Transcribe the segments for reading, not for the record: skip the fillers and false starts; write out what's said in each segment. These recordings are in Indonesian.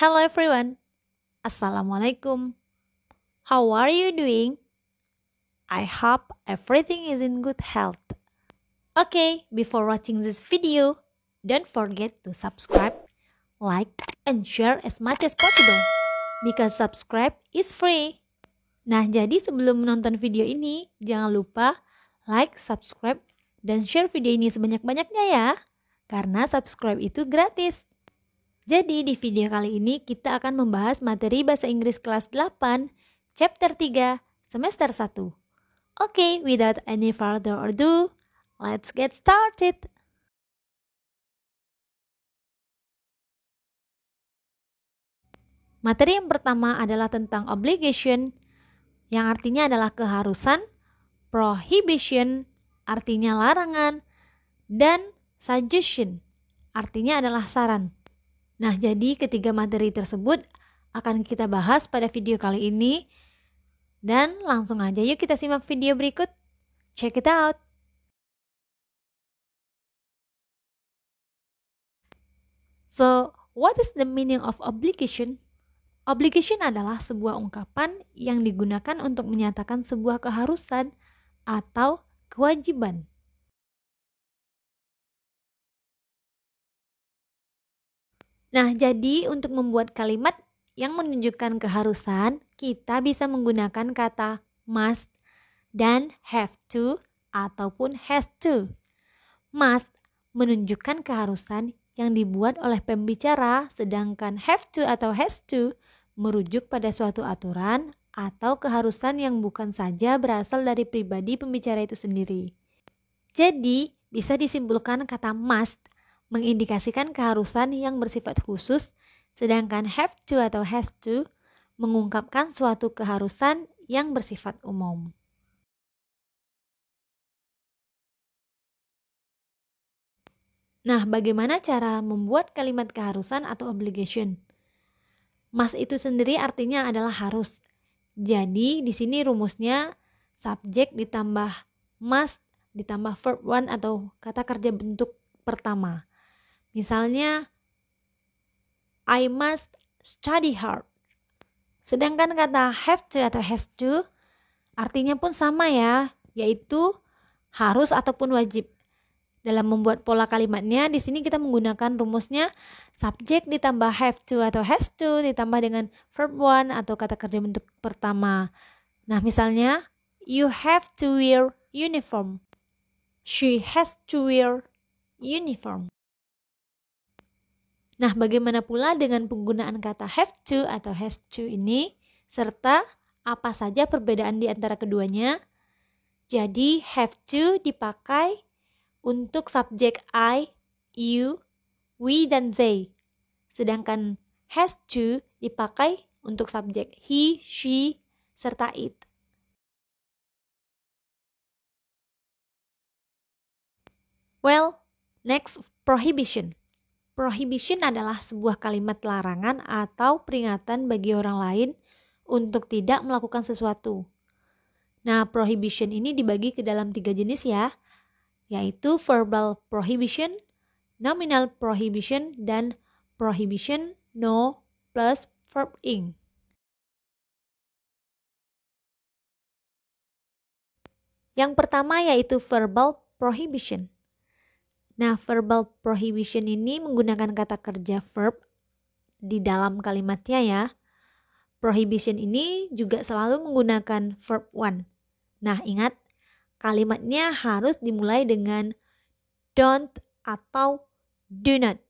Hello everyone. Assalamualaikum. How are you doing? I hope everything is in good health. Okay, before watching this video, don't forget to subscribe, like, and share as much as possible because subscribe is free. Nah, jadi sebelum menonton video ini, jangan lupa like, subscribe, dan share video ini sebanyak-banyaknya ya. Karena subscribe itu gratis. Jadi di video kali ini kita akan membahas materi Bahasa Inggris kelas 8, chapter 3, semester 1. Oke, without any further ado, let's get started. Materi yang pertama adalah tentang obligation, yang artinya adalah keharusan, prohibition, artinya larangan, dan suggestion, artinya adalah saran. Nah, jadi ketiga materi tersebut akan kita bahas pada video kali ini. Dan langsung aja yuk kita simak video berikut. Check it out. So, what is the meaning of obligation? Obligation adalah sebuah ungkapan yang digunakan untuk menyatakan sebuah keharusan atau kewajiban. Nah, jadi untuk membuat kalimat yang menunjukkan keharusan, kita bisa menggunakan kata must dan have to ataupun has to. Must menunjukkan keharusan yang dibuat oleh pembicara, sedangkan have to atau has to merujuk pada suatu aturan atau keharusan yang bukan saja berasal dari pribadi pembicara itu sendiri. Jadi, bisa disimpulkan kata must mengindikasikan keharusan yang bersifat khusus, sedangkan have to atau has to mengungkapkan suatu keharusan yang bersifat umum. Nah, bagaimana cara membuat kalimat keharusan atau obligation? Must itu sendiri artinya adalah harus. Jadi, di sini rumusnya subjek ditambah must ditambah verb one atau kata kerja bentuk pertama. Misalnya, I must study hard. Sedangkan kata have to atau has to artinya pun sama ya, yaitu harus ataupun wajib. Dalam membuat pola kalimatnya, di sini kita menggunakan rumusnya subjek ditambah have to atau has to ditambah dengan verb one atau kata kerja bentuk pertama. Nah, misalnya, you have to wear uniform. She has to wear uniform. Nah, bagaimana pula dengan penggunaan kata have to atau has to ini, serta apa saja perbedaan di antara keduanya? Jadi, have to dipakai untuk subjek I, you, we, dan they. Sedangkan has to dipakai untuk subjek he, she, serta it. Well, next, prohibition. Prohibition adalah sebuah kalimat larangan atau peringatan bagi orang lain untuk tidak melakukan sesuatu. Nah, prohibition ini dibagi ke dalam 3 jenis ya, yaitu verbal prohibition, nominal prohibition, dan prohibition no plus verb ing. Yang pertama yaitu verbal prohibition. Nah, verbal prohibition ini menggunakan kata kerja verb di dalam kalimatnya ya. Prohibition ini juga selalu menggunakan verb one. Nah, ingat, kalimatnya harus dimulai dengan don't atau do not.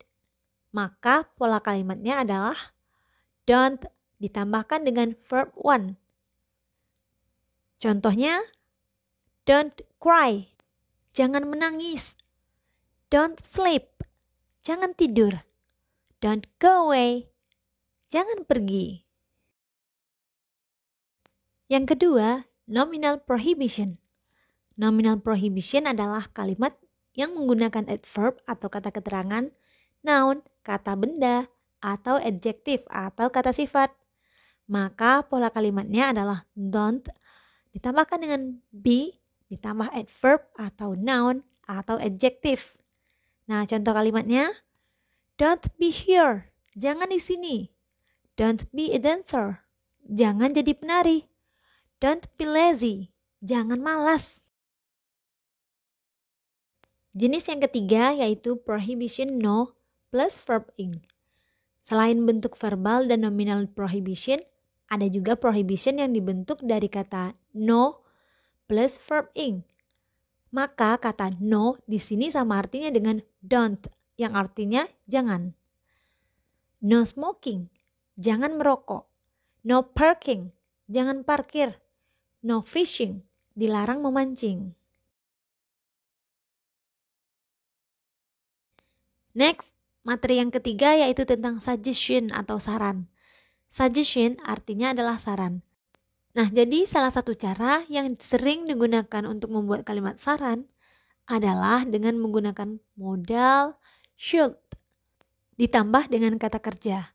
Maka pola kalimatnya adalah don't ditambahkan dengan verb one. Contohnya, don't cry, jangan menangis. Don't sleep, jangan tidur. Don't go away, jangan pergi. Yang kedua, nominal prohibition. Nominal prohibition adalah kalimat yang menggunakan adverb atau kata keterangan, noun, kata benda, atau adjective atau kata sifat. Maka pola kalimatnya adalah don't ditambahkan dengan be ditambah adverb atau noun atau adjective. Nah, contoh kalimatnya, don't be here, jangan di sini. Don't be a dancer. Jangan jadi penari. Don't be lazy. Jangan malas. Jenis yang ketiga yaitu prohibition no plus verb ing. Selain bentuk verbal dan nominal prohibition, ada juga prohibition yang dibentuk dari kata no plus verb ing. Maka kata no di sini sama artinya dengan don't, yang artinya jangan. No smoking, jangan merokok. No parking, jangan parkir. No fishing, dilarang memancing. Next, materi yang ketiga yaitu tentang suggestion atau saran. Suggestion artinya adalah saran. Nah, jadi salah satu cara yang sering digunakan untuk membuat kalimat saran adalah dengan menggunakan modal should ditambah dengan kata kerja.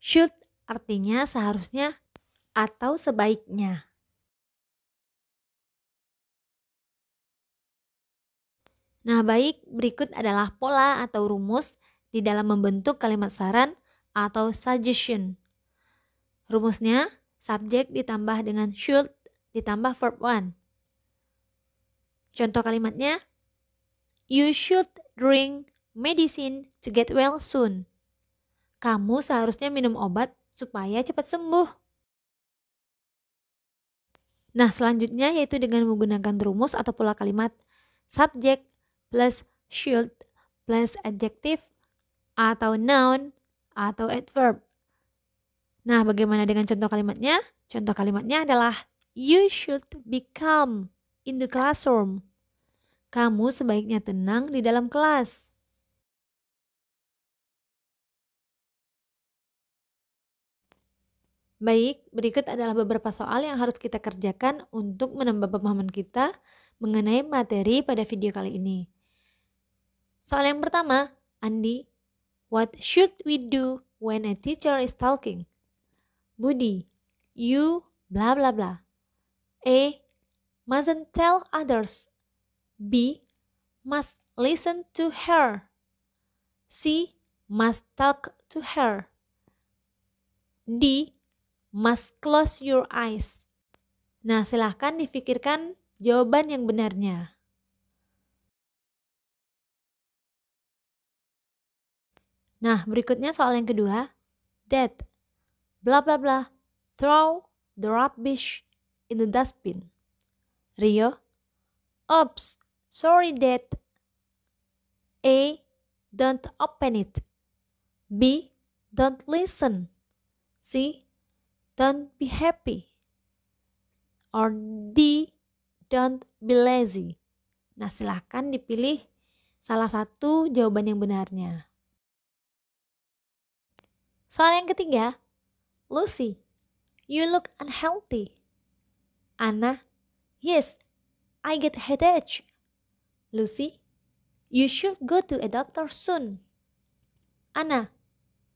Should artinya seharusnya atau sebaiknya. Nah, baik, berikut adalah pola atau rumus di dalam membentuk kalimat saran atau suggestion. Rumusnya, subjek ditambah dengan should ditambah verb one. Contoh kalimatnya, you should drink medicine to get well soon. Kamu seharusnya minum obat supaya cepat sembuh. Nah, selanjutnya yaitu dengan menggunakan rumus atau pola kalimat subjek plus should plus adjective atau noun atau adverb. Nah, bagaimana dengan contoh kalimatnya? Contoh kalimatnya adalah you should be calm in the classroom. Kamu sebaiknya tenang di dalam kelas. Baik, berikut adalah beberapa soal yang harus kita kerjakan untuk menambah pemahaman kita mengenai materi pada video kali ini. Soal yang pertama, Andi, what should we do when a teacher is talking? Budi, you blah blah blah. A, mustn't tell others. B, must listen to her. C, must talk to her. D, must close your eyes. Nah, silahkan difikirkan jawaban yang benarnya. Nah, berikutnya soal yang kedua. Dad, blah blah blah, throw the rubbish in the dustbin. Rio, oops, sorry Dad. A, don't open it. B, don't listen. C, don't be happy. Or D, don't be lazy. Nah, silahkan dipilih salah satu jawaban yang benarnya. Soal yang ketiga, Lucy, you look unhealthy. Anna, yes, I get headache. Lucy, you should go to a doctor soon. Anna,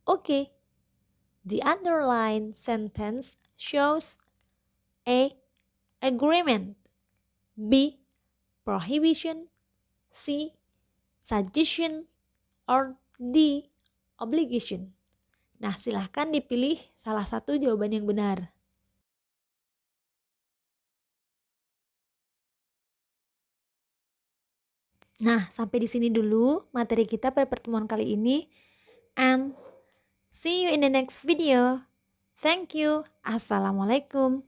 okay. The underlined sentence shows A, agreement. B, prohibition. C, suggestion. Or D, obligation. Nah, silahkan dipilih salah satu jawaban yang benar. Nah, sampai di sini dulu materi kita pada pertemuan kali ini. And see you in the next video. Thank you. Assalamualaikum.